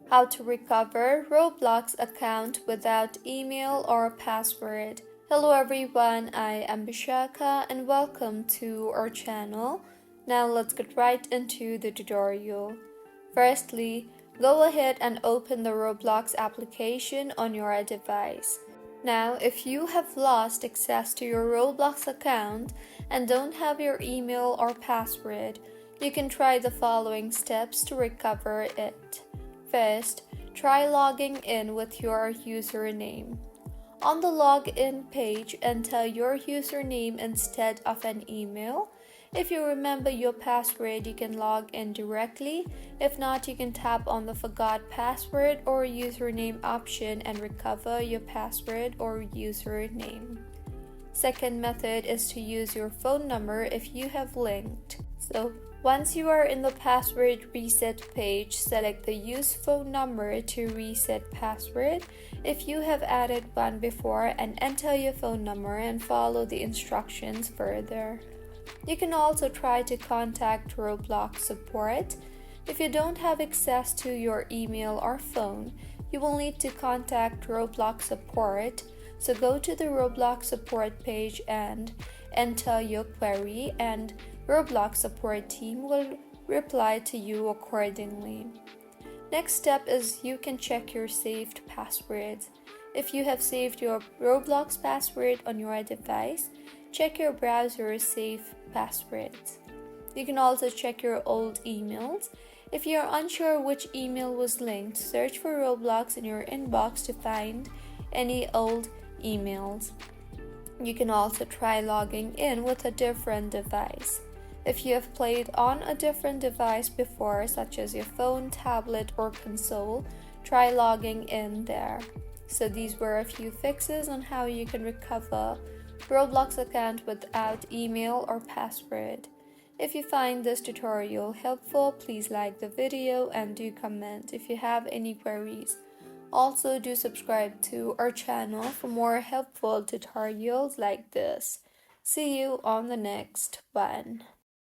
How to recover Roblox account without email or password. Hello everyone, I am Bishaka and welcome to our channel. Now let's get right into the tutorial. Firstly, go ahead and open the Roblox application on your device. Now, if you have lost access to your Roblox account and don't have your email or password, you can try the following steps to recover it. First, try logging in with your username. On the login page, enter your username instead of an email. If you remember your password, you can log in directly. If not, you can tap on the Forgot Password or Username option and recover your password or username. Second method is to use your phone number if you have linked. So, once you are in the password reset page, select the Use Phone Number to reset password if you have added one before and enter your phone number and follow the instructions further. You can also try to contact Roblox support. If you don't have access to your email or phone, you will need to contact Roblox support. So go to the Roblox support page and enter your query, and Roblox support team will reply to you accordingly. Next step is you can check your saved passwords. If you have saved your Roblox password on your device, check your browser's saved passwords. You can also check your old emails. If you are unsure which email was linked, search for Roblox in your inbox to find any old emails. You can also try logging in with a different device. If you have played on a different device before, such as your phone, tablet, or console, try logging in there. So these were a few fixes on how you can recover Roblox account without email or password. If you find this tutorial helpful, please like the video and do comment if you have any queries. Also, do subscribe to our channel for more helpful tutorials like this. See you on the next one.